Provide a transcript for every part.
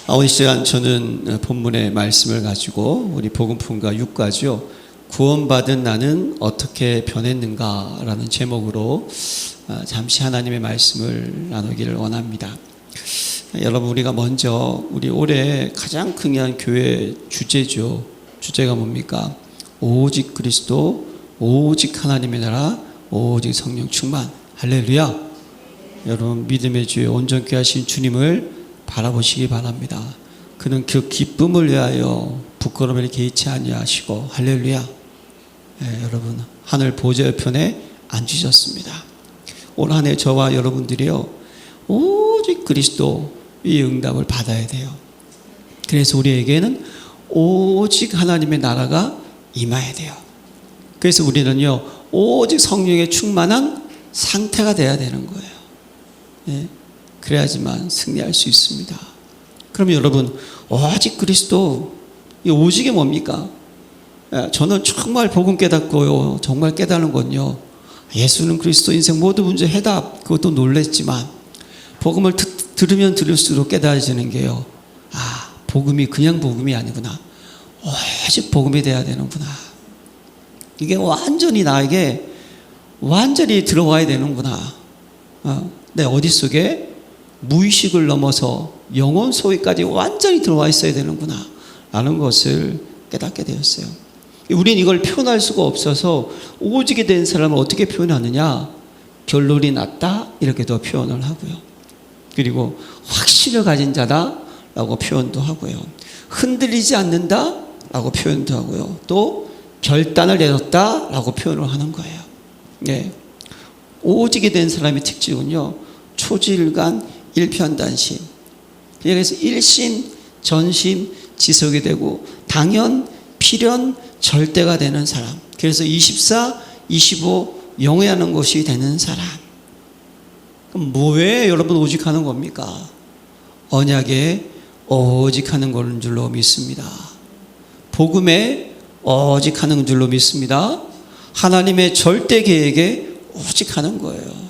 오늘 시간 저는 본문의 말씀을 가지고 우리 복음품과 육과죠. 구원받은 나는 어떻게 변했는가라는 제목으로 잠시 하나님의 말씀을 나누기를 원합니다. 여러분, 우리가 먼저 우리 올해 가장 중요한 교회 주제죠. 주제가 뭡니까? 오직 그리스도, 오직 하나님의 나라, 오직 성령 충만. 할렐루야. 여러분, 믿음의 주에 온전케 하신 주님을 바라보시기 바랍니다. 그는 그 기쁨을 위하여 부끄러움을 개의치 아니하시고, 할렐루야. 여러분, 하늘 보좌 편에 앉으셨습니다. 올 한 해 저와 여러분들이요, 오직 그리스도 이 응답을 받아야 돼요. 그래서 우리에게는 오직 하나님의 나라가 임해야 돼요. 그래서 우리는요, 오직 성령에 충만한 상태가 돼야 되는 거예요. 그래야지만 승리할 수 있습니다. 그럼 여러분, 오직 그리스도, 이 오직이 뭡니까? 저는 정말 복음 깨닫고요, 정말 깨닫는 건요, 예수는 그리스도, 인생 모든 문제 해답, 그것도 놀랬지만 복음을 들으면 들을수록 깨달아지는 게요, 복음이 그냥 복음이 아니구나, 오직 복음이 돼야 되는구나. 이게 완전히 나에게 완전히 들어와야 되는구나. 내 어디 속에 무의식을 넘어서 영혼 소위까지 완전히 들어와 있어야 되는구나 라는 것을 깨닫게 되었어요. 우리는 이걸 표현할 수가 없어서 오직이 된 사람을 어떻게 표현하느냐, 결론이 났다 이렇게도 표현을 하고요, 그리고 확신을 가진 자다 라고 표현도 하고요, 흔들리지 않는다 라고 표현도 하고요, 또 결단을 내렸다 라고 표현을 하는 거예요. 오직이 된 사람의 특징은요, 초지일간 일편단심. 그래서 일심, 전심, 지속이 되고 당연, 필연, 절대가 되는 사람. 그래서 24, 25 영위하는 것이 되는 사람. 그럼 왜 여러분 오직하는 겁니까? 언약에 오직하는 것인 줄로 믿습니다. 복음에 오직하는 줄로 믿습니다. 하나님의 절대 계획에 오직하는 거예요.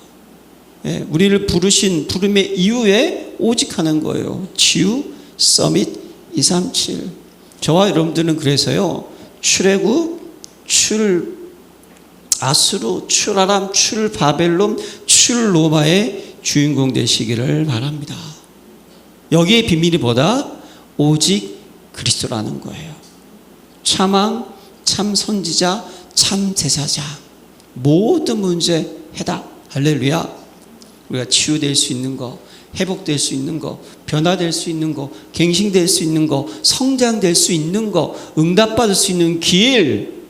우리를 부르신 부름의 이유에 오직하는 거예요. 치유, 서밋, 237. 저와 여러분들은 그래서요, 출애굽, 출 아수르, 출 아람, 출 바벨론, 출 로마의 주인공 되시기를 바랍니다. 여기에 비밀이 뭐다? 오직 그리스도라는 거예요. 참왕, 참 선지자, 참 제사장, 모든 문제 해답. 할렐루야. 우리가 치유될 수 있는 거, 회복될 수 있는 거, 변화될 수 있는 거, 갱신될 수 있는 거, 성장될 수 있는 거, 응답받을 수 있는 길,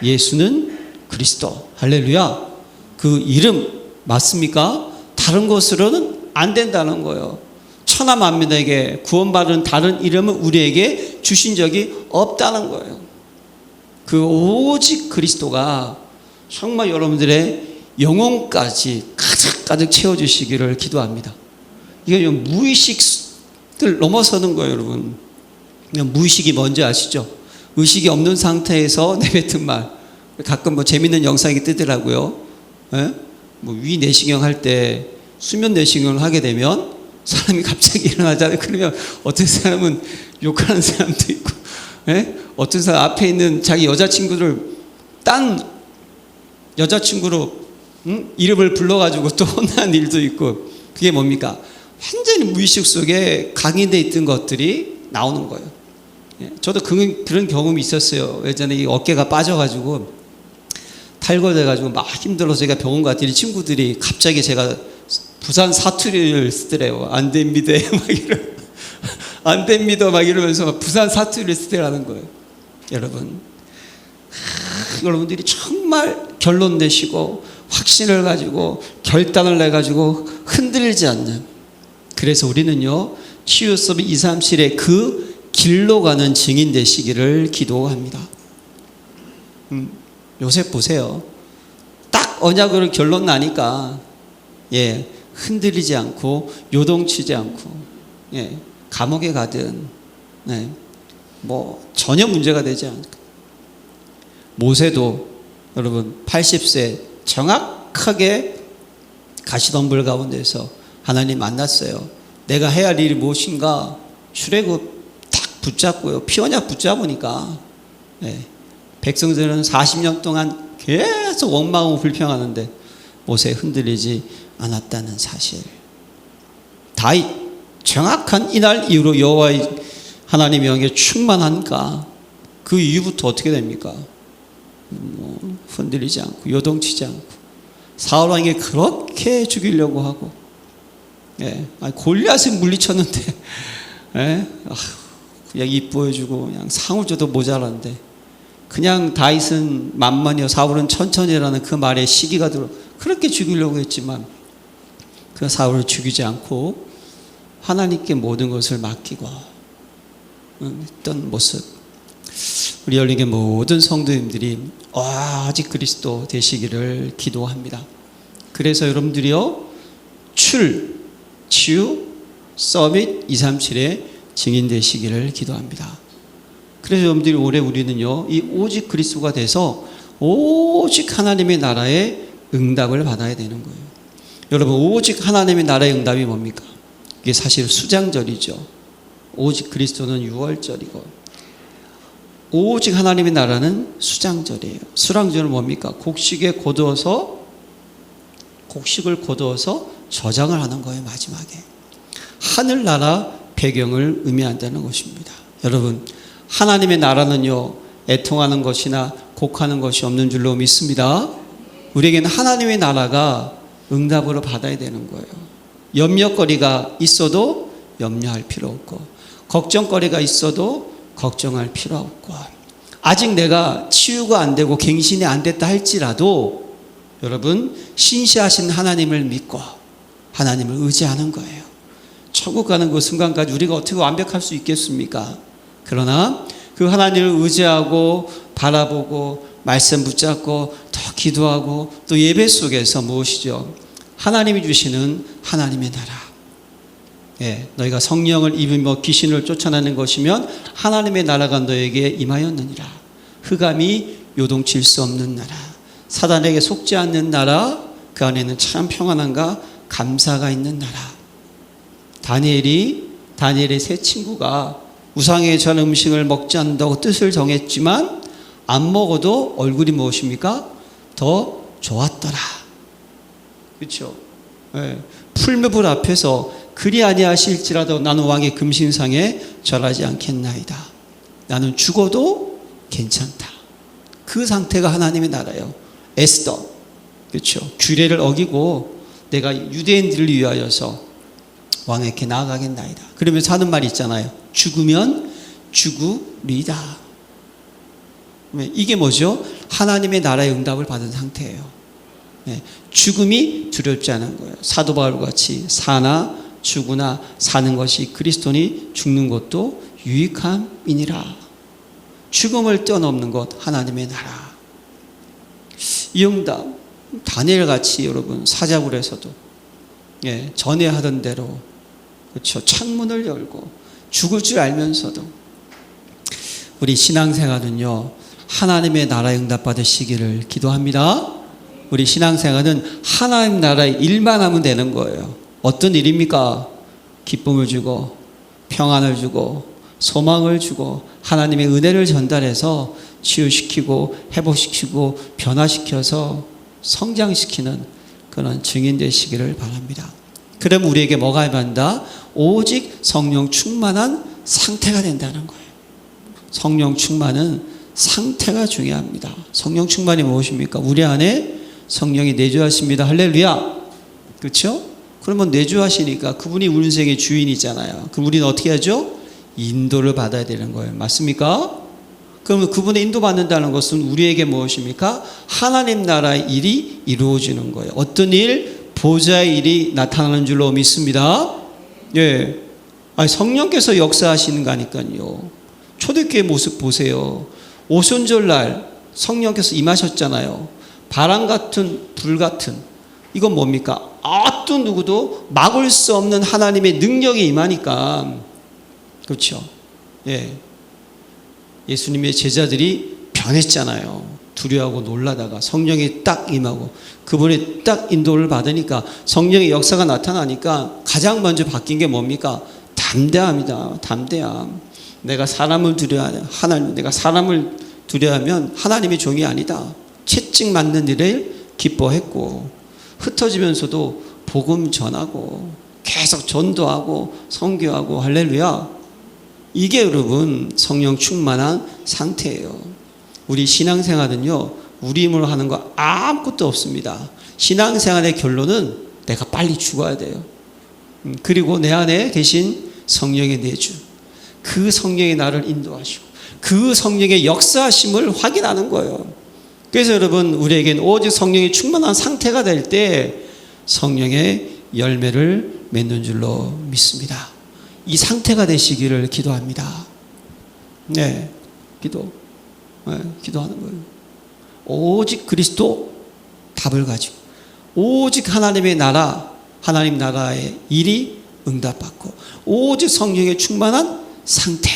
예수는 그리스도. 할렐루야. 그 이름 맞습니까? 다른 것으로는 안 된다는 거예요. 천하 만민에게 구원받은 다른 이름은 우리에게 주신 적이 없다는 거예요. 그 오직 그리스도가 정말 여러분들의 영혼까지 가득가득 채워주시기를 기도합니다. 이게 무의식을 넘어서는 거예요, 여러분. 무의식이 뭔지 아시죠? 의식이 없는 상태에서 내뱉은 말. 가끔 재밌는 영상이 뜨더라고요. 위 내시경 할 때 수면 내시경을 하게 되면 사람이 갑자기 일어나잖아요. 그러면 어떤 사람은 욕하는 사람도 있고, 어떤 사람 앞에 있는 자기 여자친구를 딴 여자친구로 이름을 불러가지고 또 혼난 일도 있고, 그게 뭡니까? 완전히 무의식 속에 각인되어 있던 것들이 나오는 거예요. 저도 그런 경험이 있었어요. 예전에 이 어깨가 빠져가지고 탈거돼가지고 막 힘들어서 제가 병원 갔더니 친구들이 갑자기 제가 부산 사투리를 쓰더래요. 안 됩니다 막 안 됩니다 막 이러면서 부산 사투리를 쓰더라는 거예요. 여러분들이 정말 결론 내시고 확신을 가지고 결단을 내가지고 흔들리지 않는, 그래서 우리는요, 치유 서밋 237의 그 길로 가는 증인 되시기를 기도합니다. 요셉 보세요. 딱 언약으로 결론 나니까 흔들리지 않고 요동치지 않고 감옥에 가든 전혀 문제가 되지 않을까. 모세도 여러분 80세 정확하게 가시덤불 가운데서 하나님 만났어요. 내가 해야 할 일이 무엇인가? 딱 붙잡고요. 피언약 붙잡으니까 백성들은 40년 동안 계속 원망하고 불평하는데 못에 흔들리지 않았다는 사실. 다윗 정확한 이날 이후로 여호와의 하나님의 영에 충만한가? 그 이후부터 어떻게 됩니까? 흔들리지 않고 요동치지 않고 사울 왕에게 그렇게 죽이려고 하고 골리앗을 물리쳤는데 그냥 이뻐해주고 그냥 상을 줘도 모자란데 그냥 다윗은 만만히요 사울은 천천히라는 그 말에 시기가 들어 그렇게 죽이려고 했지만 그 사울을 죽이지 않고 하나님께 모든 것을 맡기고 했던 모습. 우리 열린교회 모든 성도님들이 오직 그리스도 되시기를 기도합니다. 그래서 여러분들이요 치유, 서밋 237의 증인 되시기를 기도합니다. 그래서 여러분들이 올해 우리는요 이 오직 그리스도가 돼서 오직 하나님의 나라의 응답을 받아야 되는 거예요. 여러분 오직 하나님의 나라의 응답이 뭡니까? 이게 사실 수장절이죠. 오직 그리스도는 6월절이고 오직 하나님의 나라는 수장절이에요. 수장절은 뭡니까? 곡식을 거두어서 저장을 하는 거예요. 마지막에 하늘나라 배경을 의미한다는 것입니다. 여러분 하나님의 나라는요 애통하는 것이나 곡하는 것이 없는 줄로 믿습니다. 우리에게는 하나님의 나라가 응답으로 받아야 되는 거예요. 염려거리가 있어도 염려할 필요 없고 걱정거리가 있어도 걱정할 필요 없고 아직 내가 치유가 안 되고 갱신이 안 됐다 할지라도 여러분 신시하신 하나님을 믿고 하나님을 의지하는 거예요. 천국 가는 그 순간까지 우리가 어떻게 완벽할 수 있겠습니까? 그러나 그 하나님을 의지하고 바라보고 말씀 붙잡고 더 기도하고 또 예배 속에서 무엇이죠? 하나님이 주시는 하나님의 나라. 너희가 성령을 입으며 귀신을 쫓아내는 것이면 하나님의 나라가 너에게 임하였느니라. 흑암이 요동칠 수 없는 나라, 사단에게 속지 않는 나라, 그 안에는 참 평안함과 감사가 있는 나라. 다니엘의 세 친구가 우상에 전 음식을 먹지 않는다고 뜻을 정했지만 안 먹어도 얼굴이 무엇입니까? 더 좋았더라. 그렇죠? 풀무불 앞에서 그리 아니하실지라도 나는 왕의 금신상에 절하지 않겠나이다. 나는 죽어도 괜찮다. 그 상태가 하나님의 나라예요. 에스더, 그렇죠? 규례를 어기고 내가 유대인들을 위하여서 왕에게 나아가겠나이다. 그러면서 하는 말이 있잖아요. 죽으면 죽으리다. 이게 뭐죠? 하나님의 나라의 응답을 받은 상태예요. 죽음이 두렵지 않은 거예요. 사도 바울과 같이 사나 죽으나 사는 것이 그리스도니 죽는 것도 유익함이니라. 죽음을 뛰어넘는 것 하나님의 나라. 이 응답 다니엘 같이 여러분 사자굴에서도 전에 하던 대로 그렇죠. 창문을 열고 죽을 줄 알면서도 우리 신앙생활은요 하나님의 나라에 응답 받으시기를 기도합니다. 우리 신앙생활은 하나님 나라의 일만 하면 되는 거예요. 어떤 일입니까? 기쁨을 주고 평안을 주고 소망을 주고 하나님의 은혜를 전달해서 치유시키고 회복시키고 변화시켜서 성장시키는 그런 증인 되시기를 바랍니다. 그럼 우리에게 뭐가 임한다? 오직 성령 충만한 상태가 된다는 거예요. 성령 충만은 상태가 중요합니다. 성령 충만이 무엇입니까? 우리 안에 성령이 내주하십니다. 할렐루야. 그렇죠? 그러면 내주하시니까 그분이 우리 인생의 주인이잖아요. 그럼 우리는 어떻게 하죠? 인도를 받아야 되는 거예요. 맞습니까? 그러면 그분의 인도받는다는 것은 우리에게 무엇입니까? 하나님 나라의 일이 이루어지는 거예요. 어떤 일? 보좌의 일이 나타나는 줄로 믿습니다. 성령께서 역사하시는 거니까요. 초대교회 모습 보세요. 오순절날 성령께서 임하셨잖아요. 바람 같은 불 같은 이건 뭡니까? 어떤 누구도 막을 수 없는 하나님의 능력이 임하니까 그렇죠. 예수님의 제자들이 변했잖아요. 두려워하고 놀라다가 성령이 딱 임하고 그분의 딱 인도를 받으니까 성령의 역사가 나타나니까 가장 먼저 바뀐 게 뭡니까? 다 담대함이다. 담대함. 내가 사람을 두려워하냐. 하나님, 내가 사람을 두려워하면 하나님의 종이 아니다. 채찍 맞는 일을 기뻐했고, 흩어지면서도 복음 전하고 계속 전도하고 선교하고 할렐루야. 이게 여러분 성령 충만한 상태예요. 우리 신앙생활은요, 우리 힘으로 하는 거 아무것도 없습니다. 신앙생활의 결론은 내가 빨리 죽어야 돼요. 그리고 내 안에 계신 성령의 내주, 그 성령이 나를 인도하시고 그 성령의 역사하심을 확인하는 거예요. 그래서 여러분, 우리에겐 오직 성령이 충만한 상태가 될 때 성령의 열매를 맺는 줄로 믿습니다. 이 상태가 되시기를 기도합니다. 네, 기도하는 거예요. 오직 그리스도 답을 가지고 오직 하나님의 나라, 하나님 나라의 일이 응답받고 오직 성령의 충만한 상태,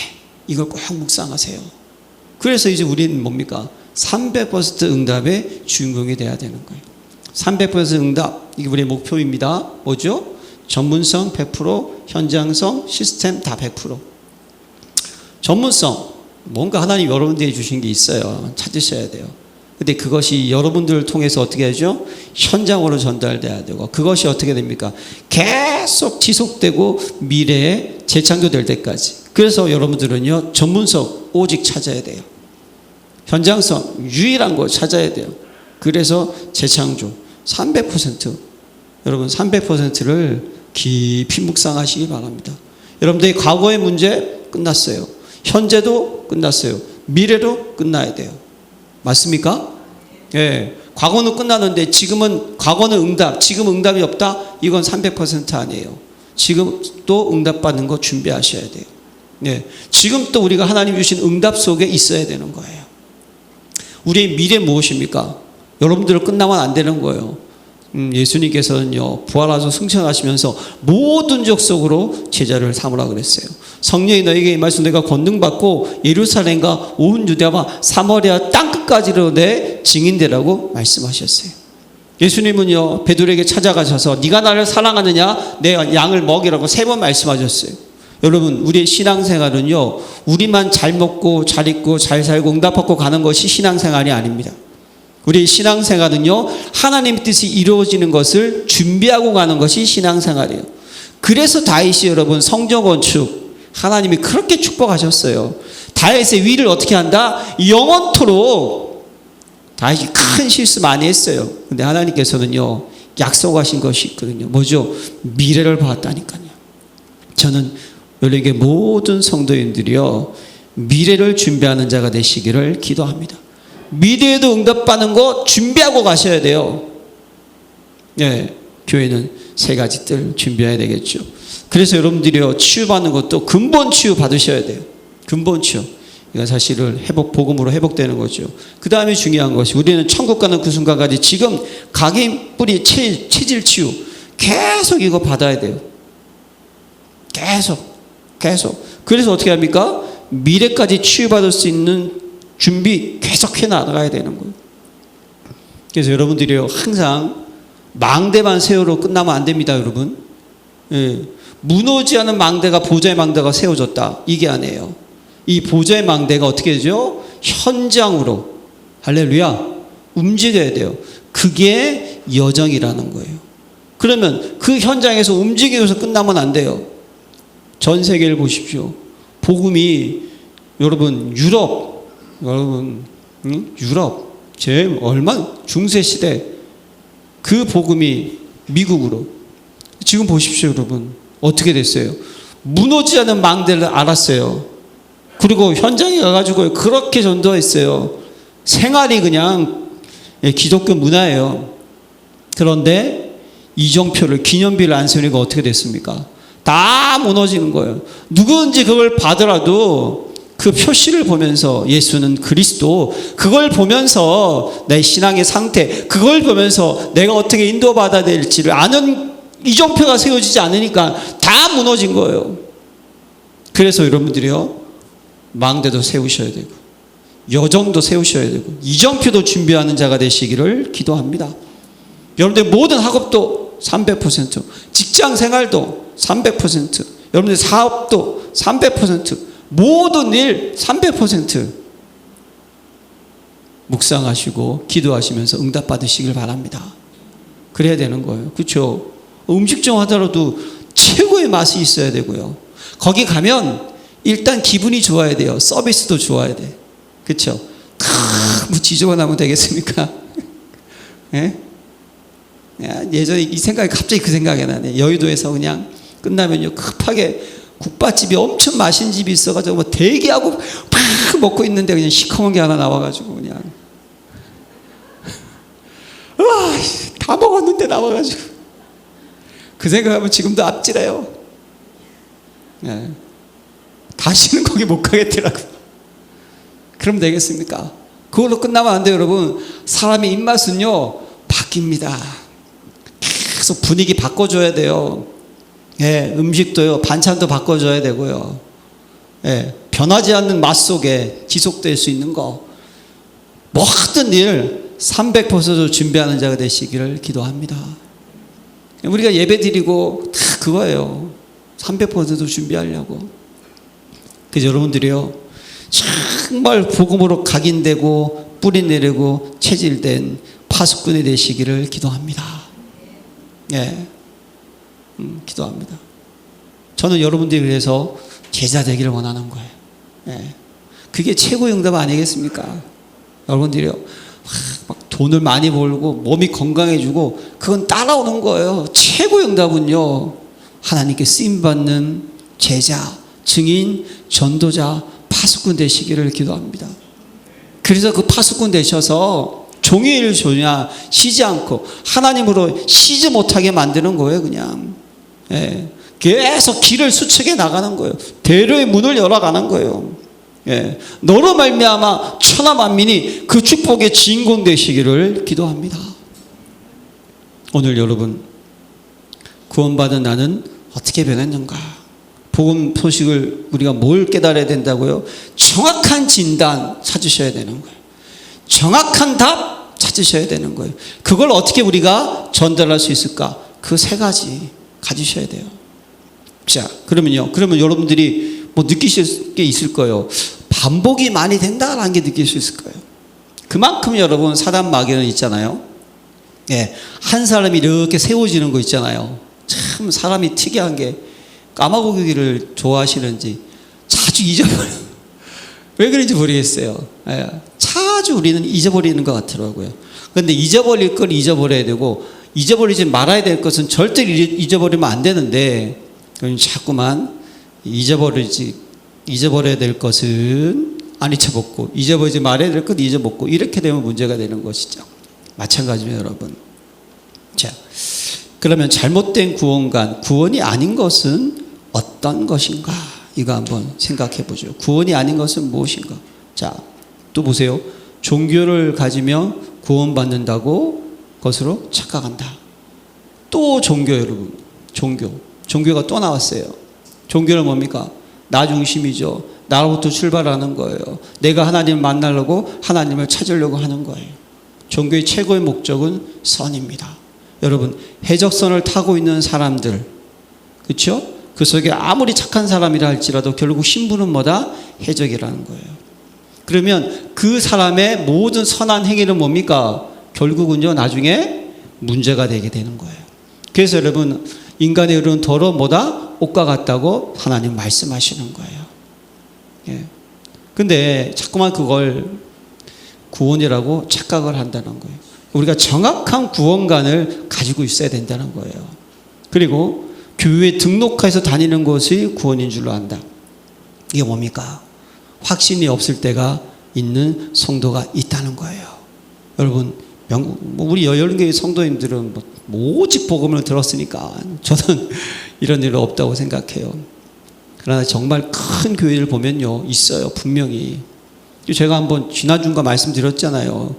이걸 꼭 묵상하세요. 그래서 이제 우리는 뭡니까? 300% 응답의 주인공이 돼야 되는 거예요. 300% 응답, 이게 우리의 목표입니다. 뭐죠? 전문성 100%, 현장성, 시스템 다 100%. 전문성, 뭔가 하나님 여러분들에게 주신 게 있어요. 찾으셔야 돼요. 근데 그것이 여러분들을 통해서 어떻게 하죠? 현장으로 전달돼야 되고, 그것이 어떻게 됩니까? 계속 지속되고 미래에 재창조될 때까지. 그래서 여러분들은요, 전문성 오직 찾아야 돼요. 현장성 유일한 걸 찾아야 돼요. 그래서 재창조 300%, 여러분 300%를 깊이 묵상하시기 바랍니다. 여러분들의 과거의 문제 끝났어요. 현재도 끝났어요. 미래도 끝나야 돼요. 맞습니까? 예. 과거는 끝나는데 지금은, 과거는 응답, 지금 응답이 없다? 이건 300% 아니에요. 지금 또 응답받는 거 준비하셔야 돼요. 예. 지금 또 우리가 하나님 주신 응답 속에 있어야 되는 거예요. 우리의 미래 무엇입니까? 여러분들 끝나면 안 되는 거예요. 예수님께서는요, 부활하셔서 승천하시면서 모든 족속으로 제자를 삼으라 그랬어요. 성령이 너에게 임하시면 내가 권능받고 예루살렘과 온 유대와 사마리아 땅끝까지로 내 증인되라고 말씀하셨어요. 예수님은요, 베드로에게 찾아가셔서 네가 나를 사랑하느냐, 내 양을 먹이라고 3번 말씀하셨어요. 여러분, 우리의 신앙생활은요, 우리만 잘 먹고 잘 입고 잘 살고 응답받고 가는 것이 신앙생활이 아닙니다. 우리의 신앙생활은요, 하나님 뜻이 이루어지는 것을 준비하고 가는 것이 신앙생활이에요. 그래서 다윗이 여러분 성전 건축 하나님이 그렇게 축복하셨어요. 다윗의 위를 어떻게 한다? 영원토록. 다윗이 큰 실수 많이 했어요. 근데 하나님께서는요, 약속하신 것이 있거든요. 뭐죠? 미래를 봤다니까요. 저는 여러분에게 모든 성도인들이요, 미래를 준비하는 자가 되시기를 기도합니다. 미래에도 응답받는 거 준비하고 가셔야 돼요. 네, 교회는 3가지 뜰 준비해야 되겠죠. 그래서 여러분들이요, 치유받는 것도 근본 치유 받으셔야 돼요. 근본 치유. 이건 사실은 복음으로 회복되는 거죠. 그 다음에 중요한 것이, 우리는 천국 가는 그 순간까지 지금 각인 뿌리 체질 치유 계속 이거 받아야 돼요. 계속. 그래서 어떻게 합니까? 미래까지 치유받을 수 있는 준비 계속 해나가야 되는 거예요. 그래서 여러분들이요, 항상 망대만 세우러 끝나면 안 됩니다, 여러분. 예. 무너지 않은 망대가, 보좌의 망대가 세워졌다, 이게 아니에요. 이 보좌의 망대가 어떻게 되죠? 현장으로, 할렐루야, 움직여야 돼요. 그게 여정이라는 거예요. 그러면 그 현장에서 움직이면서 끝나면 안 돼요. 전 세계를 보십시오. 복음이, 여러분, 유럽, 제 얼마 중세 시대 그 복음이 미국으로, 지금 보십시오, 여러분. 어떻게 됐어요? 무너지지 않은 망대를 알았어요. 그리고 현장에 가가지고 그렇게 전도했어요. 생활이 그냥 기독교 문화예요. 그런데 이정표를, 기념비를 안 세우니까 어떻게 됐습니까? 다 무너지는 거예요. 누구든지 그걸 받으라도 그 표시를 보면서, 예수는 그리스도, 그걸 보면서 내 신앙의 상태, 그걸 보면서 내가 어떻게 인도받아야 될지를 아는 이정표가 세워지지 않으니까 다 무너진 거예요. 그래서 여러분들이요, 망대도 세우셔야 되고 여정도 세우셔야 되고 이정표도 준비하는 자가 되시기를 기도합니다. 여러분들 모든 학업도 300%, 직장 생활도 300%, 여러분들 사업도 300%, 모든 일 300% 묵상하시고 기도하시면서 응답받으시길 바랍니다. 그래야 되는 거예요. 그렇죠? 음식점 하더라도 최고의 맛이 있어야 되고요. 거기 가면 일단 기분이 좋아야 돼요. 서비스도 좋아야 돼. 그렇죠? 뭐 지저분 하면 되겠습니까? 예? 예전에 이 생각이 갑자기 그 생각이 나네. 여의도에서 그냥 끝나면요 급하게 국밥집이 엄청 맛있는 집이 있어가지고 뭐 대기하고 팍 먹고 있는데 그냥 시커먼 게 하나 나와가지고 그냥 다 먹었는데 나와가지고 그 생각하면 지금도 앞질해요. 예. 다시는 거기 못 가겠더라고요. 그럼 되겠습니까? 그걸로 끝나면 안 돼요, 여러분. 사람의 입맛은요 바뀝니다. 계속 분위기 바꿔줘야 돼요. 예, 음식도요, 반찬도 바꿔줘야 되고요. 예, 변하지 않는 맛 속에 지속될 수 있는 거. 모든 일 300% 준비하는 자가 되시기를 기도합니다. 우리가 예배 드리고 다 그거예요. 300% 준비하려고. 그래서 여러분들이요, 정말 복음으로 각인되고 뿌리 내리고 체질된 파수꾼이 되시기를 기도합니다. 예. 기도합니다. 저는 여러분들이 그래서 제자 되기를 원하는 거예요. 예. 그게 최고의 응답 아니겠습니까? 여러분들이요, 막 돈을 많이 벌고 몸이 건강해지고 그건 따라오는 거예요. 최고의 응답은요, 하나님께 쓰임받는 제자, 증인, 전도자, 파수꾼 되시기를 기도합니다. 그래서 그 파수꾼 되셔서 종의 일을 조냐 쉬지 않고 하나님으로 쉬지 못하게 만드는 거예요. 그냥 예, 계속 길을 수척해 나가는 거예요. 대로의 문을 열어가는 거예요. 예, 너로 말미암아 천하 만민이 그 축복의 주인공 되시기를 기도합니다. 오늘 여러분, 구원받은 나는 어떻게 변했는가? 복음 소식을 우리가 뭘 깨달아야 된다고요? 정확한 진단 찾으셔야 되는 거예요. 정확한 답 찾으셔야 되는 거예요. 그걸 어떻게 우리가 전달할 수 있을까? 그 세 가지 가지셔야 돼요. 자, 그러면 여러분들이 뭐 느끼실 게 있을 거예요. 반복이 많이 된다라는 게 느낄 수 있을 거예요. 그만큼 여러분, 사단 마귀는 있잖아요. 예, 한 사람이 이렇게 세워지는 거 있잖아요. 참 사람이 특이한 게 까마고기를 좋아하시는지 자주 잊어버려요. 왜 그런지 모르겠어요. 예, 자주 우리는 잊어버리는 것 같더라고요. 그런데 잊어버릴 걸 잊어버려야 되고, 잊어버리지 말아야 될 것은 절대 잊어버리면 안 되는데, 자꾸만 잊어버려야 될 것은 안 잊어먹고, 잊어버리지 말아야 될 것 잊어먹고, 이렇게 되면 문제가 되는 것이죠. 마찬가지입니다, 여러분. 자, 그러면 잘못된 구원관, 구원이 아닌 것은 어떤 것인가? 이거 한번 생각해 보죠. 구원이 아닌 것은 무엇인가? 자, 또 보세요. 종교를 가지며 구원받는다고 것으로 착각한다. 또 종교, 여러분. 종교가 또 나왔어요. 종교는 뭡니까? 나 중심이죠. 나로부터 출발하는 거예요. 내가 하나님을 만나려고, 하나님을 찾으려고 하는 거예요. 종교의 최고의 목적은 선입니다. 여러분, 해적선을 타고 있는 사람들, 그렇죠? 그 속에 아무리 착한 사람이라 할지라도 결국 신분은 뭐다? 해적이라는 거예요. 그러면 그 사람의 모든 선한 행위는 뭡니까? 결국은요, 나중에 문제가 되게 되는 거예요. 그래서 여러분, 인간의 의로운 도로 뭐다? 옷과 같다고 하나님 말씀하시는 거예요. 예. 근데 자꾸만 그걸 구원이라고 착각을 한다는 거예요. 우리가 정확한 구원관을 가지고 있어야 된다는 거예요. 그리고 교회에 등록해서 다니는 것이 구원인 줄로 안다. 이게 뭡니까? 확신이 없을 때가 있는 성도가 있다는 거예요. 여러분, 우리 여열교회 성도님들은 오직 복음을 들었으니까 저는 이런 일 없다고 생각해요. 그러나 정말 큰 교회를 보면요, 있어요. 분명히. 제가 한번 지난주인가 말씀드렸잖아요.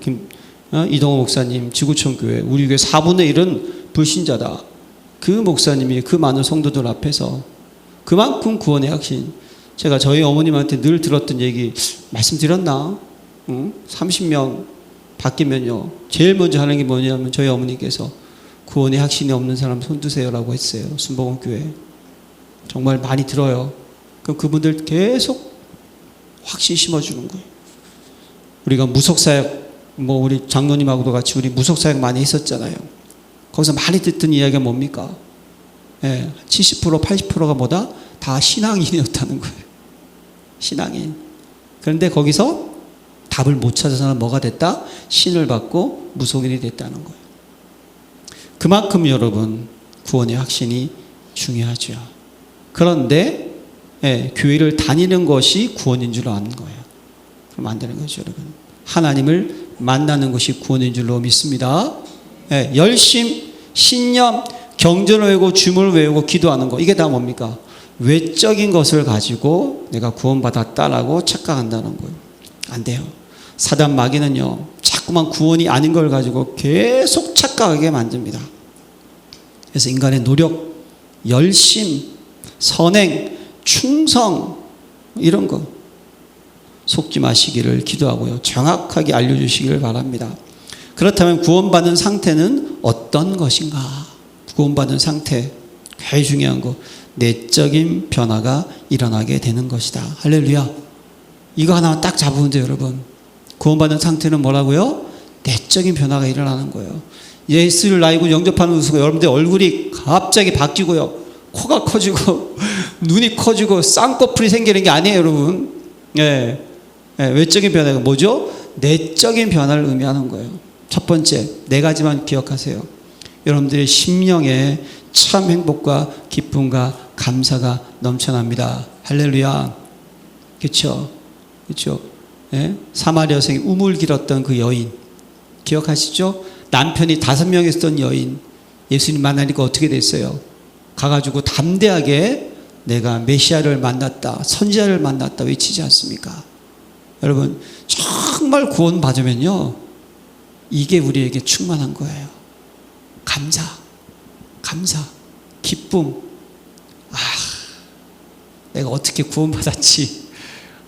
이동호 목사님 지구촌 교회, 우리 교회 4분의 1은 불신자다. 그 목사님이 그 많은 성도들 앞에서 그만큼 구원의 확신. 제가 저희 어머님한테 늘 들었던 얘기 말씀드렸나? 30명 바뀌면요, 제일 먼저 하는 게 뭐냐면 저희 어머니께서 구원의 확신이 없는 사람 손 드세요라고 했어요. 순복음 교회. 정말 많이 들어요. 그럼 그분들 계속 확신 심어주는 거예요. 우리가 무속사역, 우리 장로님하고도 같이 우리 무속사역 많이 했었잖아요. 거기서 많이 듣던 이야기가 뭡니까? 70%, 80%가 뭐다? 다 신앙인이었다는 거예요. 신앙인. 그런데 거기서 답을 못 찾아서는 뭐가 됐다? 신을 받고 무속인이 됐다는 거예요. 그만큼 여러분, 구원의 확신이 중요하죠. 그런데 교회를 다니는 것이 구원인 줄 아는 거예요. 그럼 안 되는 거죠, 여러분. 하나님을 만나는 것이 구원인 줄로 믿습니다. 열심, 신념, 경전을 외우고 주문을 외우고 기도하는 거, 이게 다 뭡니까? 외적인 것을 가지고 내가 구원받았다라고 착각한다는 거예요. 안 돼요. 사단 마귀는요, 자꾸만 구원이 아닌 걸 가지고 계속 착각하게 만듭니다. 그래서 인간의 노력, 열심, 선행, 충성, 이런 거 속지 마시기를 기도하고요, 정확하게 알려주시기를 바랍니다. 그렇다면 구원받은 상태는 어떤 것인가? 구원받은 상태, 제일 중요한 거, 내적인 변화가 일어나게 되는 것이다. 할렐루야. 이거 하나만 딱 잡으면 돼요, 여러분. 구원받은 상태는 뭐라고요? 내적인 변화가 일어나는 거예요. 예수를 알고 영접하는 순간 여러분들 얼굴이 갑자기 바뀌고요, 코가 커지고 눈이 커지고 쌍꺼풀이 생기는 게 아니에요, 여러분. 외적인 변화가 뭐죠? 내적인 변화를 의미하는 거예요. 첫 번째, 네 가지만 기억하세요. 여러분들의 심령에 참 행복과 기쁨과 감사가 넘쳐납니다. 할렐루야. 그렇죠? 그렇죠? 사마리아 여성이 우물 길었던 그 여인 기억하시죠? 남편이 5명 있었던 여인, 예수님 만나니까 어떻게 됐어요? 가가지고 담대하게 내가 메시아를 만났다, 선지자를 만났다 외치지 않습니까? 여러분, 정말 구원 받으면요, 이게 우리에게 충만한 거예요. 감사, 기쁨. 내가 어떻게 구원받았지?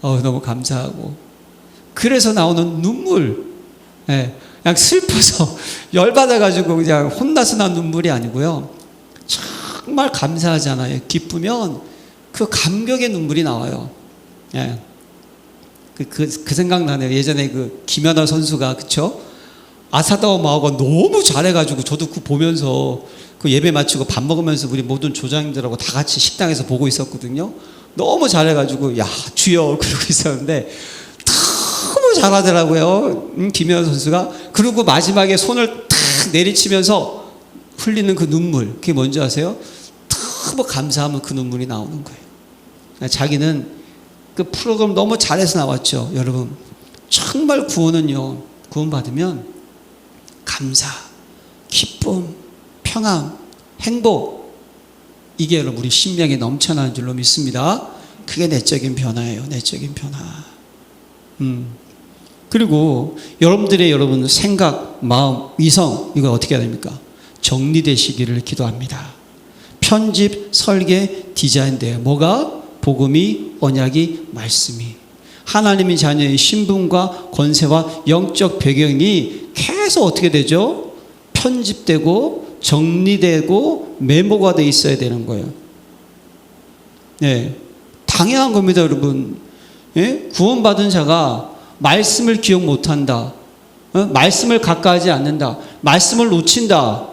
너무 감사하고. 그래서 나오는 눈물. 그냥 슬퍼서 열받아가지고 그냥 혼나서 난 눈물이 아니고요, 정말 감사하잖아요. 기쁘면 그 감격의 눈물이 나와요. 그 생각나네요. 예전에 그 김연아 선수가, 그쵸? 아사다와 마오가 너무 잘해가지고 저도 그 보면서 그 예배 마치고 밥 먹으면서 우리 모든 조장님들하고 다 같이 식당에서 보고 있었거든요. 너무 잘해가지고 야 주여 그러고 있었는데 너무 잘하더라고요, 김연아 선수가. 그리고 마지막에 손을 탁 내리치면서 흘리는 그 눈물, 그게 뭔지 아세요? 너무 감사하면 그 눈물이 나오는 거예요. 자기는 그 프로그램 너무 잘해서 나왔죠. 여러분, 정말 구원은요, 구원받으면 감사, 기쁨, 평안, 행복, 이게 여러분 우리 심령에 넘쳐나는 줄로 믿습니다. 그게 내적인 변화예요. 내적인 변화. 그리고 여러분 생각, 마음, 이성, 이거 어떻게 해야 됩니까? 정리되시기를 기도합니다. 편집, 설계, 디자인돼요. 뭐가? 복음이, 언약이, 말씀이. 하나님의 자녀의 신분과 권세와 영적 배경이 계속 어떻게 되죠? 편집되고 정리되고 메모가 돼 있어야 되는 거예요. 당연한 겁니다, 여러분. 구원받은 자가 말씀을 기억 못한다, 말씀을 가까이하지 않는다, 말씀을 놓친다,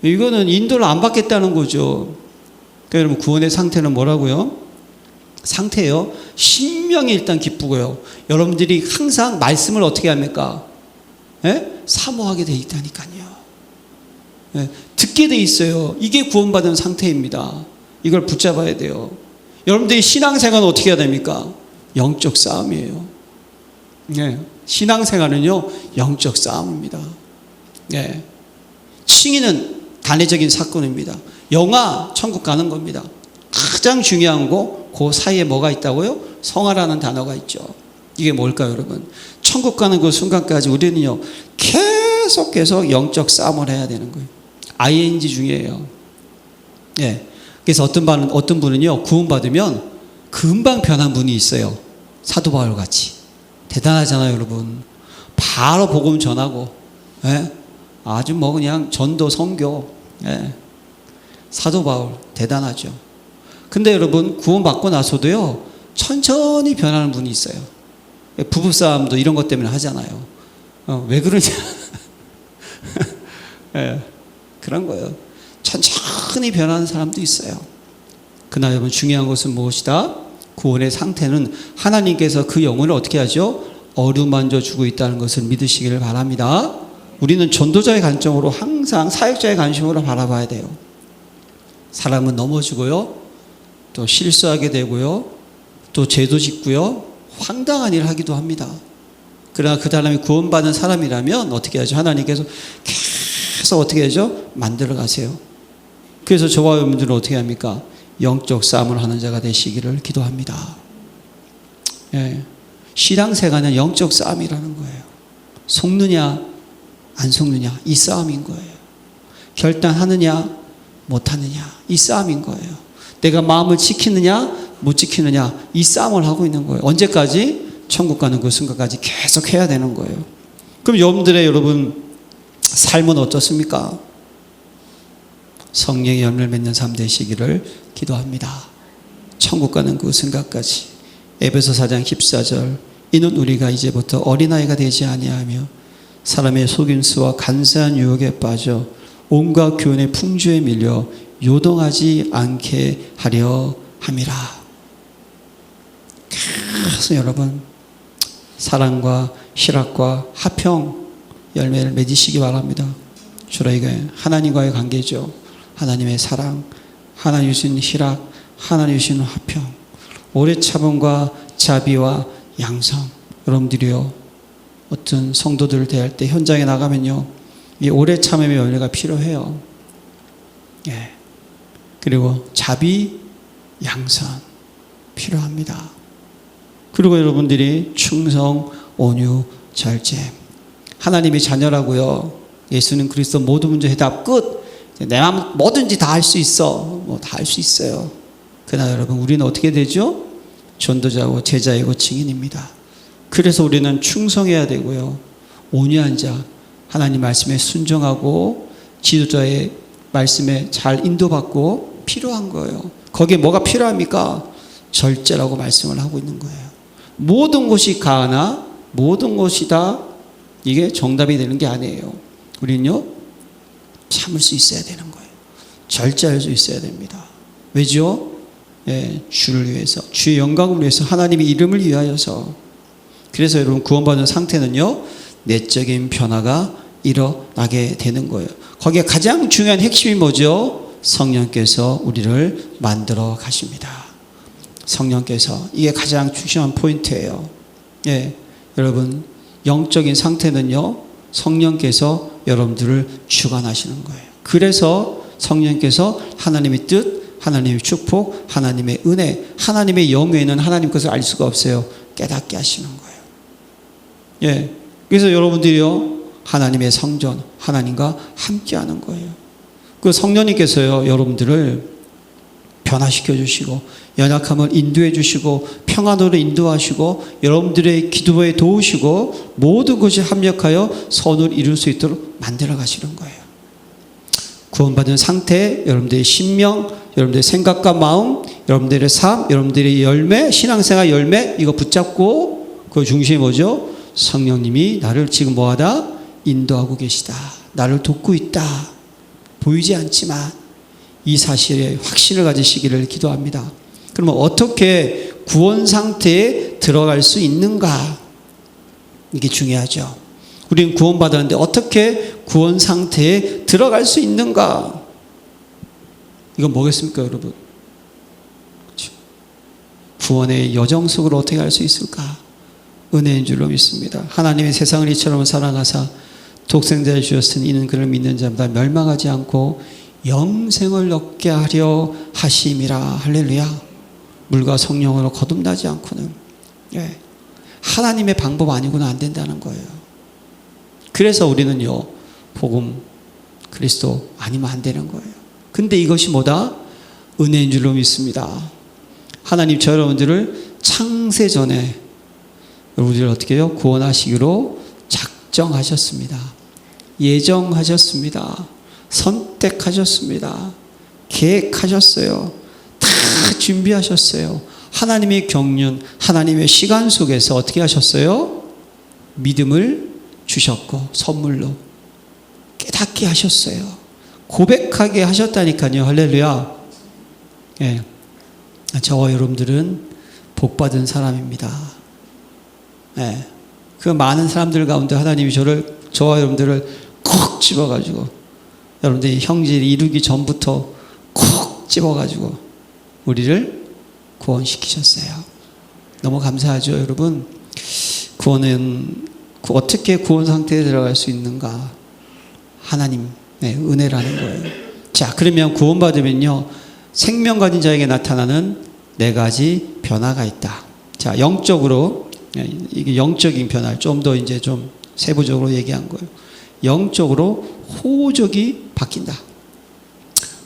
이거는 인도를 안 받겠다는 거죠. 그러니까 여러분, 구원의 상태는 뭐라고요? 상태요, 심령이 일단 기쁘고요, 여러분들이 항상 말씀을 어떻게 합니까? 사모하게 돼 있다니까요. 듣게 돼 있어요. 이게 구원받은 상태입니다. 이걸 붙잡아야 돼요. 여러분들이 신앙생활은 어떻게 해야 됩니까? 영적 싸움이에요. 신앙생활은요, 영적 싸움입니다. 칭의는 단회적인 사건입니다. 영아, 천국 가는 겁니다. 가장 중요한 거, 그 사이에 뭐가 있다고요? 성화라는 단어가 있죠. 이게 뭘까요, 여러분? 천국 가는 그 순간까지 우리는요, 계속해서 영적 싸움을 해야 되는 거예요. ing 중이에요. 그래서 어떤 분은요, 구원받으면 금방 변한 분이 있어요. 사도 바울 같이. 대단하잖아요, 여러분. 바로 복음 전하고, 아주 그냥 전도 선교. 사도 바울 대단하죠. 근데 여러분 구원받고 나서도요 천천히 변하는 분이 있어요. 부부싸움도 이런 것 때문에 하잖아요. 왜 그러냐. 예, 그런 거예요. 천천히 변하는 사람도 있어요. 그러나 여러분 중요한 것은 무엇이다? 구원의 상태는 하나님께서 그 영혼을 어떻게 하죠? 어루만져 주고 있다는 것을 믿으시기를 바랍니다. 우리는 전도자의 관점으로 항상 사역자의 관심으로 바라봐야 돼요. 사람은 넘어지고요, 또 실수하게 되고요, 또 죄도 짓고요, 황당한 일을 하기도 합니다. 그러나 그 사람이 구원받은 사람이라면 어떻게 하죠? 하나님께서 계속 어떻게 하죠? 만들어 가세요. 그래서 저와 여러분들은 어떻게 합니까? 영적 싸움을 하는 자가 되시기를 기도합니다. 예. 신앙생활은 영적 싸움이라는 거예요. 속느냐 안 속느냐 이 싸움인 거예요. 결단하느냐 못하느냐 이 싸움인 거예요. 내가 마음을 지키느냐 못 지키느냐 이 싸움을 하고 있는 거예요. 언제까지? 천국 가는 그 순간까지 계속 해야 되는 거예요. 그럼 여러분들의 여러분 삶은 어떻습니까? 성령의 열매를 맺는 삶 되시기를 기도합니다. 천국 가는 그 순간까지. 에베소 4장 14절 이는 우리가 이제부터 어린아이가 되지 아니하며 사람의 속임수와 간사한 유혹에 빠져 온갖 교훈의 풍조에 밀려 요동하지 않게 하려 함이라. 그래서 여러분 사랑과 희락과 화평 열매를 맺으시기 바랍니다. 주로 이게 하나님과의 관계죠. 하나님의 사랑, 하나님 주신 희락, 하나님 주신 화평, 오래 참음과 자비와 양성. 여러분들이요 어떤 성도들을 대할 때 현장에 나가면요 이 오래 참음의 열매가 필요해요. 예. 그리고 자비, 양선 필요합니다. 그리고 여러분들이 충성, 온유, 절제. 하나님의 자녀라고요. 예수는 그리스도 모든 문제 해답 끝. 내 마음 뭐든지 다 할 수 있어. 뭐 다 할 수 있어요. 그러나 여러분 우리는 어떻게 되죠? 전도자고 제자이고 증인입니다. 그래서 우리는 충성해야 되고요. 온유한 자, 하나님 말씀에 순종하고 지도자의 말씀에 잘 인도받고 필요한 거예요. 거기에 뭐가 필요합니까? 절제라고 말씀을 하고 있는 거예요. 모든 것이 가하나 모든 것이 다 이게 정답이 되는 게 아니에요. 우리는요 참을 수 있어야 되는 거예요. 절제할 수 있어야 됩니다. 왜죠? 예, 주를 위해서, 주의 영광을 위해서, 하나님의 이름을 위하여서. 그래서 여러분 구원받은 상태는요 내적인 변화가 일어나게 되는 거예요. 거기에 가장 중요한 핵심이 뭐죠? 성령께서 우리를 만들어 가십니다. 성령께서, 이게 가장 중요한 포인트예요. 예, 여러분 영적인 상태는요 성령께서 여러분들을 주관하시는 거예요. 그래서 성령께서 하나님의 뜻, 하나님의 축복, 하나님의 은혜, 하나님의 영에는 하나님 것을 알 수가 없어요. 깨닫게 하시는 거예요. 예, 그래서 여러분들이요 하나님의 성전, 하나님과 함께 하는 거예요. 그 성령님께서요 여러분들을 변화시켜 주시고 연약함을 인도해 주시고 평안으로 인도하시고 여러분들의 기도에 도우시고 모든 것이 합력하여 선을 이룰 수 있도록 만들어 가시는 거예요. 구원받은 상태, 여러분들의 심령, 여러분들의 생각과 마음, 여러분들의 삶, 여러분들의 열매, 신앙생활 열매, 이거 붙잡고 그 중심이 뭐죠? 성령님이 나를 지금 뭐하다? 인도하고 계시다. 나를 돕고 있다. 보이지 않지만 이 사실에 확신을 가지시기를 기도합니다. 그러면 어떻게 구원 상태에 들어갈 수 있는가? 이게 중요하죠. 우리는 구원받았는데 어떻게 구원 상태에 들어갈 수 있는가? 이건 뭐겠습니까, 여러분? 그렇죠? 구원의 여정 속으로 어떻게 갈 수 있을까? 은혜인 줄로 믿습니다. 하나님이 세상을 이처럼 사랑하사 독생자를 주셨으니 이는 그를 믿는 자마다 멸망하지 않고 영생을 얻게 하려 하심이라. 할렐루야. 물과 성령으로 거듭나지 않고는, 예, 하나님의 방법 아니고는 안 된다는 거예요. 그래서 우리는요 복음 그리스도 아니면 안 되는 거예요. 근데 이것이 뭐다? 은혜인 줄로 믿습니다. 하나님 저 여러분들을 창세 전에 여러분들을 어떻게 해요? 구원하시기로 작정하셨습니다. 예정하셨습니다. 선택하셨습니다. 계획하셨어요. 다 준비하셨어요. 하나님의 경륜, 하나님의 시간 속에서 어떻게 하셨어요? 믿음을 주셨고 선물로 깨닫게 하셨어요. 고백하게 하셨다니까요. 할렐루야. 예. 저와 여러분들은 복받은 사람입니다. 예. 그 많은 사람들 가운데 하나님이 저와 여러분들을 콕 집어가지고 여러분들이 형제를 이루기 전부터 콕 집어가지고 우리를 구원시키셨어요. 너무 감사하죠, 여러분. 구원은 어떻게 구원 상태에 들어갈 수 있는가? 하나님의 은혜라는 거예요. 자, 그러면 구원받으면요, 생명 가진 자에게 나타나는 4가지 변화가 있다. 자, 영적으로, 이게 영적인 변화, 좀 더 이제 좀 세부적으로 얘기한 거예요. 영적으로 호적이 바뀐다.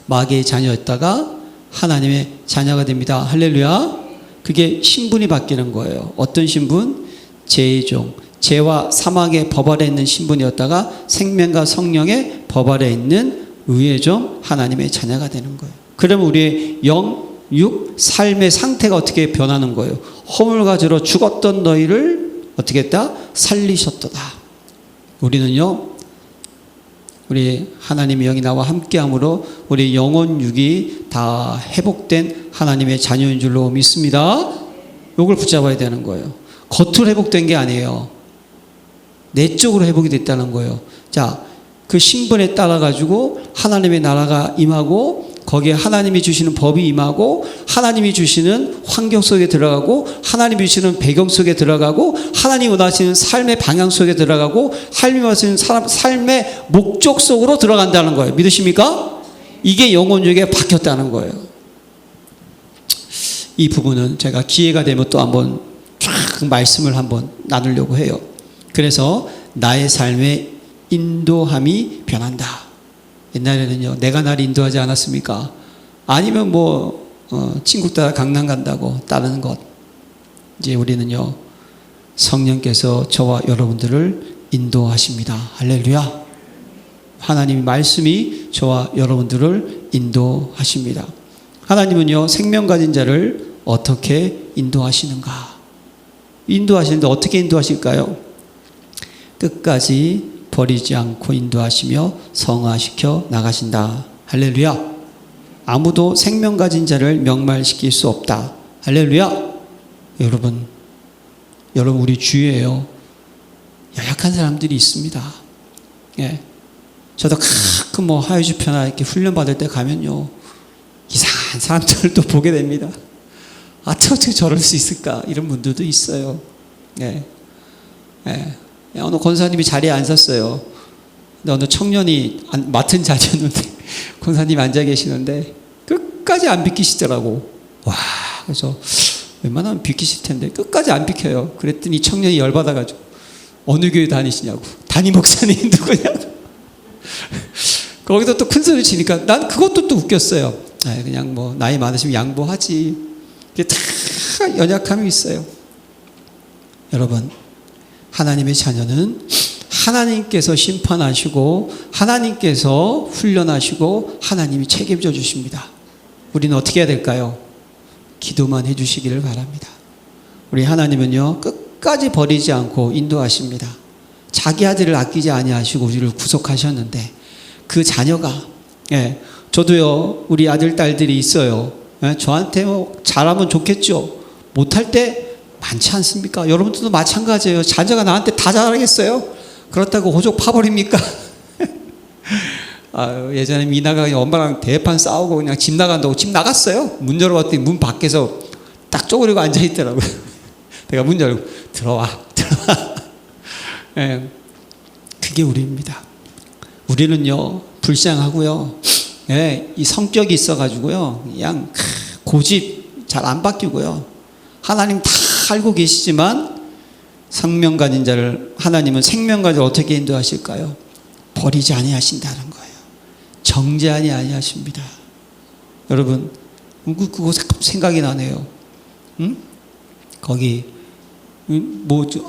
마귀의 자녀였다가 하나님의 자녀가 됩니다. 할렐루야. 그게 신분이 바뀌는 거예요. 어떤 신분? 죄의 종. 죄와 사망의 법 아래 있는 신분이었다가 생명과 성령의 법 아래 있는 의의 종, 하나님의 자녀가 되는 거예요. 그러면 우리의 영, 육, 삶의 상태가 어떻게 변하는 거예요? 허물 가지러 죽었던 너희를 어떻게 했다? 살리셨도다. 우리는요, 우리 하나님의 영이 나와 함께함으로 우리 영혼 육이 다 회복된 하나님의 자녀인 줄로 믿습니다. 이걸 붙잡아야 되는 거예요. 겉으로 회복된 게 아니에요. 내적으로 회복이 됐다는 거예요. 자, 그 신분에 따라 가지고 하나님의 나라가 임하고 거기에 하나님이 주시는 법이 임하고 하나님이 주시는 환경 속에 들어가고 하나님이 주시는 배경 속에 들어가고 하나님이 원하시는 삶의 방향 속에 들어가고 하나님이 원하시는 삶의 목적 속으로 들어간다는 거예요. 믿으십니까? 이게 영혼육에 바뀌었다는 거예요. 이 부분은 제가 기회가 되면 또 한번 쫙 말씀을 한번 나누려고 해요. 그래서 나의 삶의 인도함이 변한다. 옛날에는요, 내가 나를 인도하지 않았습니까? 아니면 친구 따라 강남 간다고 따르는 것. 이제 우리는요, 성령께서 저와 여러분들을 인도하십니다. 할렐루야. 하나님의 말씀이 저와 여러분들을 인도하십니다. 하나님은요, 생명 가진 자를 어떻게 인도하시는가? 인도하시는데 어떻게 인도하실까요? 끝까지 버리지 않고 인도하시며 성화시켜 나가신다. 할렐루야. 아무도 생명 가진 자를 명말시킬 수 없다. 할렐루야. 여러분 우리 주위에요, 연약한 사람들이 있습니다. 예. 저도 가끔 하회주표나 이렇게 훈련 받을 때 가면요, 이상한 사람들도 보게 됩니다. 어떻게 저럴 수 있을까? 이런 분들도 있어요. 예. 예. 어느 권사님이 자리에 앉았어요. 근데 어느 청년이 맡은 자리였는데 권사님이 앉아 계시는데 끝까지 안 비키시더라고. 와, 그래서 웬만하면 비키실 텐데 끝까지 안 비켜요. 그랬더니 청년이 열받아가지고 어느 교회 다니시냐고. 담임 목사님 누구냐고. 거기서 또 큰 소리 치니까 난 그것도 또 웃겼어요. 그냥 나이 많으시면 양보하지. 이게 다 연약함이 있어요. 여러분, 하나님의 자녀는 하나님께서 심판하시고 하나님께서 훈련하시고 하나님이 책임져 주십니다. 우리는 어떻게 해야 될까요? 기도만 해 주시기를 바랍니다. 우리 하나님은요, 끝까지 버리지 않고 인도하십니다. 자기 아들을 아끼지 아니하시고 우리를 구속하셨는데 그 자녀가, 저도요, 우리 아들 딸들이 있어요. 저한테 잘하면 좋겠죠. 못할 때 많지 않습니까? 여러분들도 마찬가지예요. 자녀가 나한테 다 잘하겠어요? 그렇다고 호적 파버립니까? 예전에 미나가 그냥 엄마랑 대판 싸우고 그냥 집 나간다고 집 나갔어요. 문 열어봤더니 문 밖에서 딱 쪼그리고 앉아있더라고요. 내가 문 열고 들어와. 그게 우리입니다. 우리는요, 불쌍하고요, 이 성격이 있어가지고요, 그냥 고집 잘 안 바뀌고요, 하나님 다 알고 계시지만 생명 가진 자를, 하나님은 생명 가진 자를 어떻게 인도하실까요? 버리지 아니하신다는 거예요. 정죄하지 아니하십니다. 여러분, 그거 생각이 나네요. 응? 거기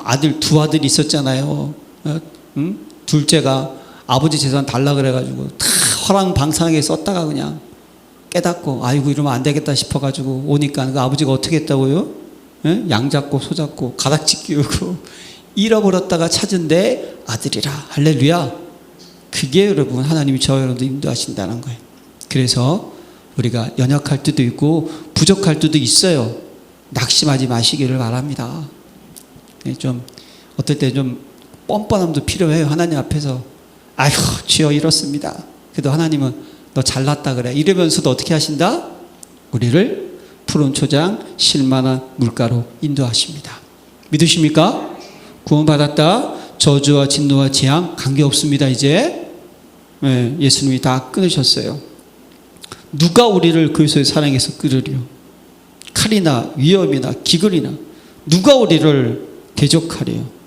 아들, 2아들이 있었잖아요. 응? 둘째가 아버지 재산 달라 그래가지고 다 허랑방탕하게 썼다가 그냥 깨닫고 아이고 이러면 안 되겠다 싶어가지고 오니까 그 아버지가 어떻게 했다고요? 예? 양 잡고 소 잡고 가닥지 끼우고 잃어버렸다가 찾은 내 아들이라. 할렐루야. 그게 여러분 하나님이 저 여러분도 인도하신다는 거예요. 그래서 우리가 연약할 때도 있고 부족할 때도 있어요. 낙심하지 마시기를 바랍니다. 좀 어떨 때 좀 뻔뻔함도 필요해요. 하나님 앞에서 아휴 주여 이렇습니다. 그래도 하나님은 너 잘났다 그래. 이러면서도 어떻게 하신다? 우리를 푸른 초장 실만한 물가로 인도하십니다. 믿으십니까? 구원받았다. 저주와 진노와 재앙 관계없습니다. 이제 예수님이 다 끊으셨어요. 누가 우리를 그리스도의 사랑에서 끌으리요? 칼이나 위험이나 기근이나 누가 우리를 대적하리요?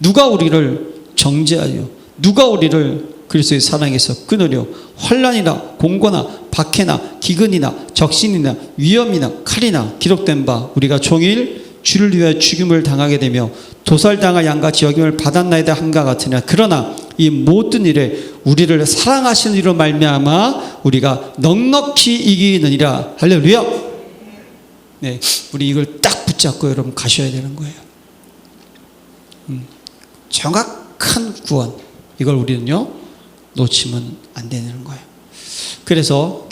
누가 우리를 정죄하리요? 누가 우리를 그리스도의 사랑에서 끊으려? 환난이나 공고나 박해나 기근이나 적신이나 위험이나 칼이나 기록된 바 우리가 종일 주를 위하여 죽임을 당하게 되며 도살당할 양같이 여김을 받았나이다 함과 같으나 그러나 이 모든 일에 우리를 사랑하시는 이로 말미암아 우리가 넉넉히 이기느니라. 할렐루야. 네, 우리 이걸 딱 붙잡고 여러분 가셔야 되는 거예요. 정확한 구원, 이걸 우리는요 놓치면 안 되는 거예요. 그래서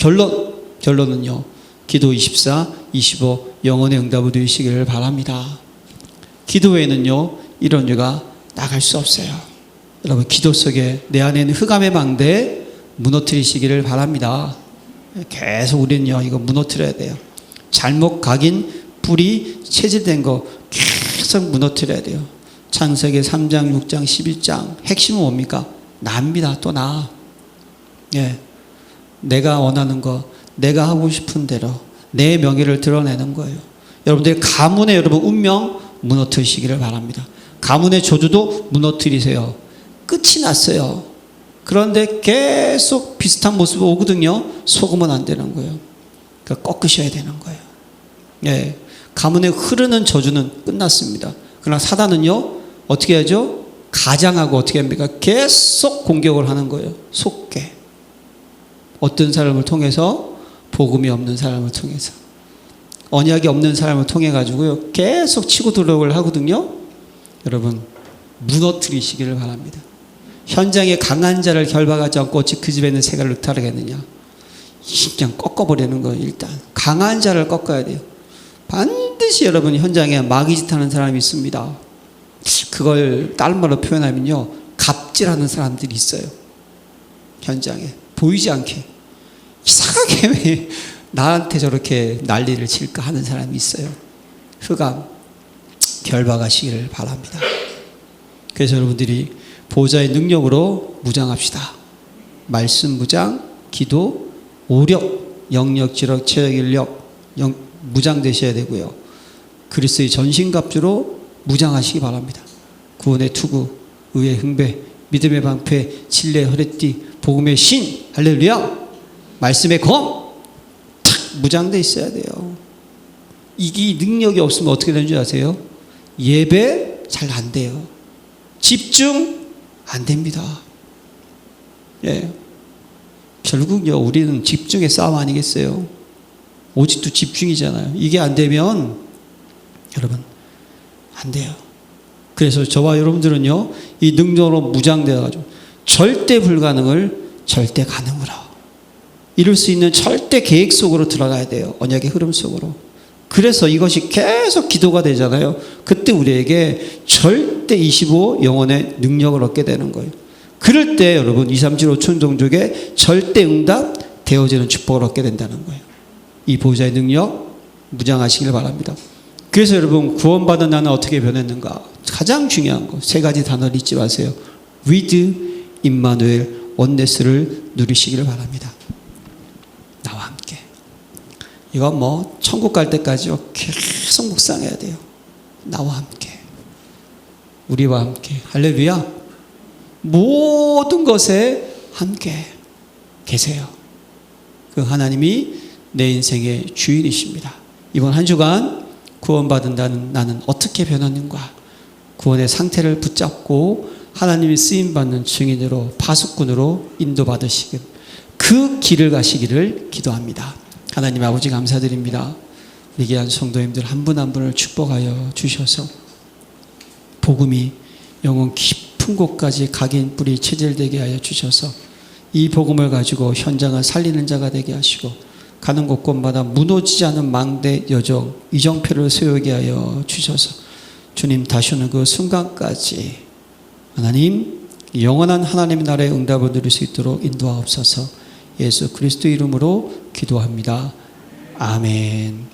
결론은요 기도 24, 25 영혼의 응답을 누리시기를 바랍니다. 기도 외에는요 이런 유가 나갈 수 없어요. 여러분 기도 속에 내 안에 있는 흑암의 망대 무너뜨리시기를 바랍니다. 계속 우리는요 이거 무너뜨려야 돼요. 잘못 각인 뿌리 체질된 거 계속 무너뜨려야 돼요. 창세기 3장 6장 11장 핵심은 뭡니까? 나입니다. 또 나. 예. 내가 원하는 거, 내가 하고 싶은 대로 내 명예를 드러내는 거예요. 여러분들 가문의 여러분 운명 무너뜨리시기를 바랍니다. 가문의 저주도 무너뜨리세요. 끝이 났어요. 그런데 계속 비슷한 모습이 오거든요. 속으면 안 되는 거예요. 그러니까 꺾으셔야 되는 거예요. 예. 가문에 흐르는 저주는 끝났습니다. 그러나 사단은요 어떻게 하죠? 가장하고 어떻게 합니까? 계속 공격을 하는 거예요. 속게. 어떤 사람을 통해서? 복음이 없는 사람을 통해서. 언약이 없는 사람을 통해 가지고요 계속 치고 들어오려고 하거든요. 여러분 무너뜨리시기를 바랍니다. 현장에 강한 자를 결박하지 않고 어찌 그 집에 있는 새가 늑탈하겠느냐. 그냥 꺾어버리는 거예요. 일단 강한 자를 꺾어야 돼요. 반드시 여러분 현장에 마귀짓 하는 사람이 있습니다. 그걸 다른 말로 표현하면요 갑질하는 사람들이 있어요. 현장에 보이지 않게 이상하게 왜 나한테 저렇게 난리를 칠까 하는 사람이 있어요. 흑암 결박하시기를 바랍니다. 그래서 여러분들이 보호자의 능력으로 무장합시다. 말씀 무장, 기도, 오력, 영역, 지력, 체력, 인력 무장되셔야 되고요. 그리스도의 전신갑주로 무장하시기 바랍니다. 구원의 투구, 의의 흥배, 믿음의 방패, 진리의 허리띠, 복음의 신, 할렐루야. 말씀의 검 탁 무장돼 있어야 돼요. 이게 능력이 없으면 어떻게 되는 줄 아세요? 예배 잘 안 돼요. 집중 안 됩니다. 예. 결국요 우리는 집중의 싸움 아니겠어요? 오직도 집중이잖아요. 이게 안 되면 여러분 안 돼요. 그래서 저와 여러분들은요 이 능력으로 무장되어 가지고 절대 불가능을 절대 가능으로 이룰 수 있는 절대 계획 속으로 들어가야 돼요. 언약의 흐름 속으로. 그래서 이것이 계속 기도가 되잖아요. 그때 우리에게 절대 25 영혼의 능력을 얻게 되는 거예요. 그럴 때 여러분 2, 3, 7, 5천 종족의 절대 응답 되어지는 축복을 얻게 된다는 거예요. 이 보호자의 능력 무장하시길 바랍니다. 그래서 여러분 구원받은 나는 어떻게 변했는가? 가장 중요한 거 세 가지 단어를 잊지 마세요. with 임마누엘 원네스를 누리시기를 바랍니다. 나와 함께. 이건 뭐 천국 갈 때까지요 계속 묵상해야 돼요. 나와 함께. 우리와 함께. 할렐루야. 모든 것에 함께 계세요. 그 하나님이 내 인생의 주인이십니다. 이번 한 주간 구원받은 나는 어떻게 변하는가? 구원의 상태를 붙잡고 하나님이 쓰임받는 증인으로 파수꾼으로 인도받으시길 그 길을 가시기를 기도합니다. 하나님 아버지 감사드립니다. 우리 귀한 성도님들 한 분 한 분을 축복하여 주셔서 복음이 영혼 깊은 곳까지 각인 뿌리 체질되게 하여 주셔서 이 복음을 가지고 현장을 살리는 자가 되게 하시고 가는 곳곳마다 무너지지 않은 망대 여정 이정표를 세우게 하여 주셔서 주님 다시 오는 그 순간까지 하나님 영원한 하나님의 나라의 응답을 누릴 수 있도록 인도하옵소서. 예수 그리스도 이름으로 기도합니다. 아멘.